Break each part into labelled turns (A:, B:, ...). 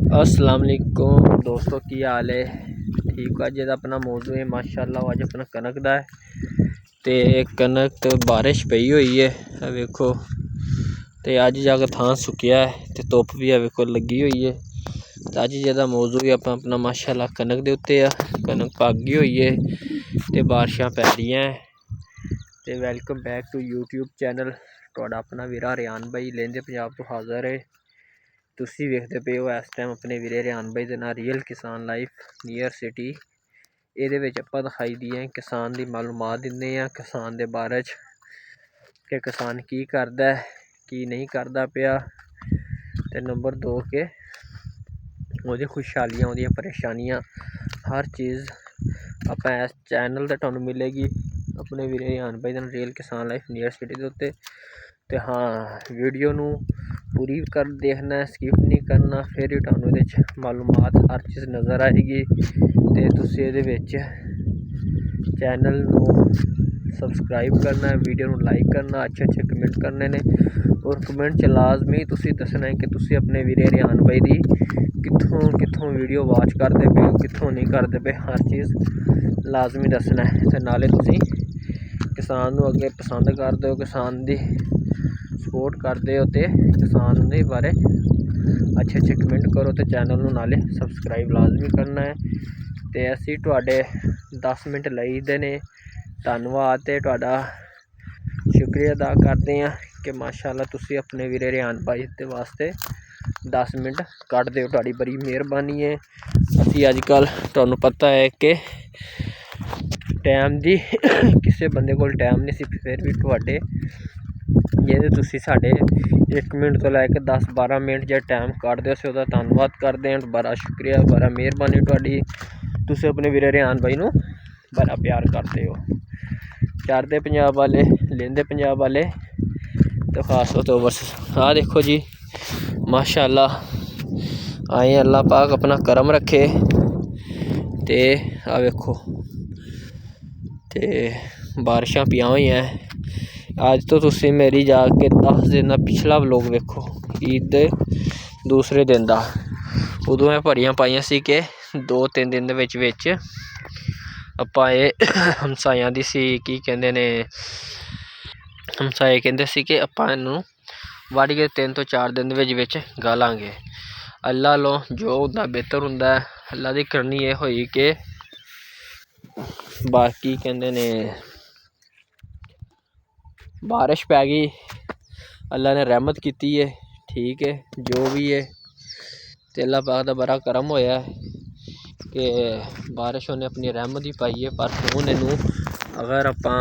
A: अस्सलाम वालेकुम दोस्तों, की हाल है? ठीक अज दा अपना मौजू है माशाअल्लाह। अज अपना कनक दा है ते कनक बारिश पई हुई है वेखो, ते अज जाके थां सुक्या है ते धुप भी वेखो लगी हुई है। ते अज जेह्दा मौजू है अपना माशाअल्लाह कनक दे उत्ते आ। कनक भागी हुई है ते बारिशां पै रहियां है। ते welcome back to YouTube channel, तुहाडा अपना वीरा रियान भाई लैंदे पंजाब तो हाज़र है। तुसी वेखदे पे हो इस टाइम अपने वीरे रियान भाई दे नाल रियल किसान लाइफ नियर सिटी। इहदे विच आपां दिखाई दिए किसान दी मालूमात दिंदे आ, किसान दे बारे च कि किसान की करदा है की नहीं करदा पिया, ते नंबर 2 के ओहदी खुशहालियां ओहदियां परेशानियां हर चीज़ आपां इस चैनल ते तुहानूं मिलेगी अपने वीरे रियान भाई दे नाल रियल किसान लाइफ नियर सिटी दे उत्ते। ते हाँ, वीडियो नूं पूरी कर देखना, स्किप नहीं करना, फिर ही तुहानूं इहदे च मालूमात हर चीज़ नज़र आएगी। ते तुसीं इहदे विच चैनल नूं सबसक्राइब करना, वीडियो नूं लाइक करना, अच्छे कमेंट करने ने, और कमेंट च लाजमी तुसीं दस्सना है कि तुसीं अपने वीरे रियान भाई दी कित्थों वीडियो वॉच करदे पे हो, कित्थों नहीं करदे पे, हर चीज़ लाजमी दस्सना है। ते नाले तुसीं किसान नूं अगे पसंद करदे हो, किसान दी सपोर्ट करदे हो, ते किसान दे बारे अच्छे कमेंट करो, तो चैनल नूं नाले सबसक्राइब लाजमी करना है। ते असीं तुहाडे 10 मिनट लईदे ने, धन्नवाद ते तुहाडा शुक्रिया अदा करदे हैं कि माशाअल्लाह तुसीं अपने वीरे रियान भाई दे वास्ते 10 मिनट कड्ढदे हो, तुहाडी बड़ी मेहरबानी है। असीं अजकल तुहानूं पता है कि टाइम दी किसी बंदे कोल टाइम नहीं सी, फिर भी तुहाडे जे तुसीं साडे 1 मिनट तो लैके 10-12 मिनट जे टाइम कड्ढदे हो, असीं ओहदा धन्नवाद करदे हैं। बड़ा शुक्रिया, बड़ा मेहरबानी तुहाडी। तुसीं अपने वीरे रियान भाई नूं बड़ा प्यार करदे हो। चढ़दे पंजाब वाले, लैंदे पंजाब वाले तो खास तौर पर बस आ देखो जी माशाअल्लाह, आए अल्लाह पाक अपना करम रखे। ते आ वेखो ते बारिशां पियां होइयां हैं। अज तो तुसीं मेरी जाके 10 दिन दा पिछला व्लॉग वेखो, ईद दे दूसरे दिन दा, उदों मैं भरियां पाइयां सी कि 2-3 दिन दे विच आपां एह् हमसायां दी सी, की कहंदे ने हमसाए कहंदे सी कि आपां इहनूं वढ के 3 ਤੋਂ 4 दिन दे विच गालांगे। अल्लाह लो जो हुंदा बेहतर हुंदा है। अल्लाह दी करनी एह् होई कि बाकी कहंदे ने बारिश पै गई, अल्लाह ने रहमत कीती है, ठीक है जो भी है। ते अल्लाह पाक दा बड़ा करम होया है कि बारिश उन्हें अपनी रहमत ही पाई है। पर हुण इनू अगर आपां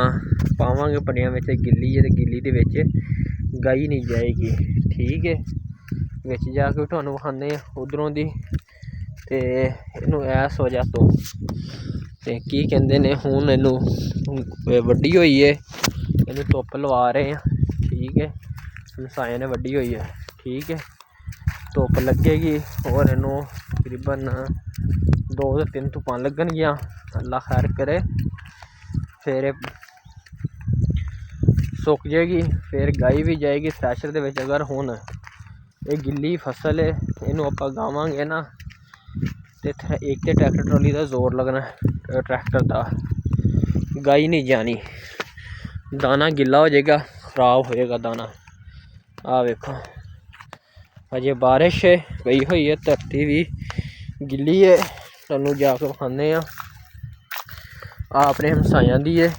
A: पावांगे पनियां विच गिल्ली है, ते गिल्ली दे विच गाई नहीं जाएगी, ठीक है। विच जाके तुहानूं विखाने उधरों दी, ते इनू इस वजह तो ते की कहंदे ने हुण इनू वड्डी होई है, इनू धुप्प लवा रहे हैं, ठीक है। हमसाए ने वड्डी हुई है, ठीक है, धुप्प लगेगी और इनू तकरीबन 2-3 धुप्पां लगणगियां। अल्लाह खैर करे, फिर सुक जाएगी, फिर गाई भी जाएगी थ्रैशर दे विच। अगर हुण ये गिल्ली फसल है, इनू आपां गावांगे ना, ते एक ते ट्रैक्टर ट्राली दा जोर लगना, ट्रैक्टर दा गाई नहीं जानी, दाना गिल्ला हो जाएगा, खराब हो जाएगा दाना। आ वेखो अजे बारिश है पई हुई है, धरती भी गिल्ली है, तुहानूं जाके विखाने आ अपने हमसायां दी है,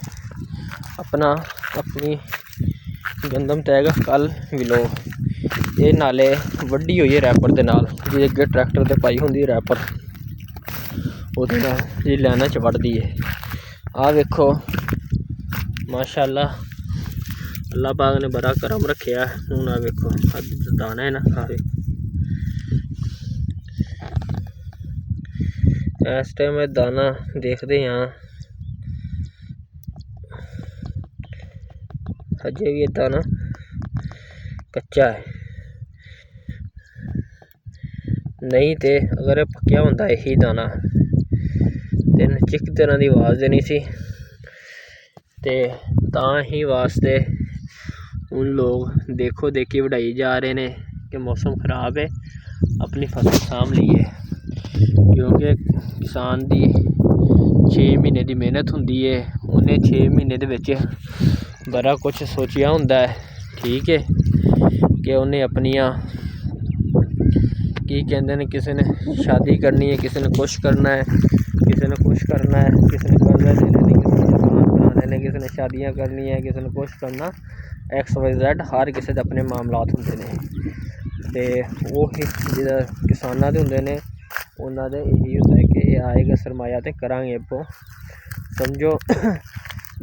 A: अपनी गंदम तैग कल व्लॉग। ये नाले वड्डी हुई है रैपर दे नाल, जी अगे ट्रैक्टर ते पाई हुंदी रैपर, ओहदे नाल जी लैना च वड्डदी है। आ वेखो माशाअल्लाह, अल्लाह पाक ने बड़ा करम रखेआ। हुण आ वेखो दाना है ना, इस टाइम दाना देखते हाँ, अजे भी दाना कच्चा है, नहीं तो अगर पक्या होंदा यही दाना ते चिक तरह की आवाज़ देनी सी, ते तां ही वास्ते उन लोग देखो देखी बढ़ाई जा रहे हैं कि मौसम खराब है, अपनी फसल साम लीए, क्योंकि किसान दी 6 महीने की मेहनत होंदी है, उन्हें 6 महीने दे विच बड़ा कुछ सोचिया होंदा है। ठीक है कि उन्हें अपनियां की कहते हैं, किसी ने शादी करनी है, किसी ने कुछ करना है, किसी ने कुछ करना है, किसी ने कर्जा देने ने, किसी ने मकान बनाने ने, किसी ने शादियां करनी है, किसी ने कुछ करना, XYZ हर किसी के अपने मामलात होंदे ने। ते वो जिहड़ा किसानां दे हुंदे ने उन्हां दे यही हुंदा है कि आएगा सरमाया ते करांगे अप्पो। समझो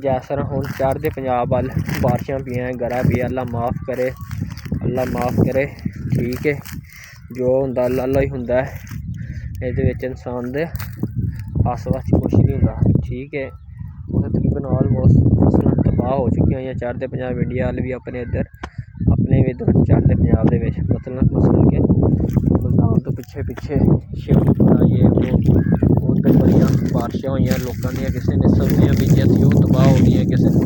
A: जिस तरह हुण चढ़दे पंजाब वल बारिशां पियां गरा पिया, अल्लाह माफ़ करे, अल्लाह माफ़ करे। ठीक है जो हुंदा अल्लाह ही हुंदा है, इहदे विच इंसान दे हस वस कुछ नहीं हुंदा। ठीक है तकरीबन ऑलमोस्ट फसलां तबाह हो चुकियां होइयां चढ़दे पंजाब, इंडिया वाल भी अपने इधर अपने भी इधर चढ़दे पंजाब दे विच मसलन के मुल्तान तो पिछे पिछे शिवपुरा ये वो उधर बड़ियां बारिशां होइयां, लोकां दियां किसी ने सब्जियां बीजियां सी ओह तबाह हो गईयां, किसी ने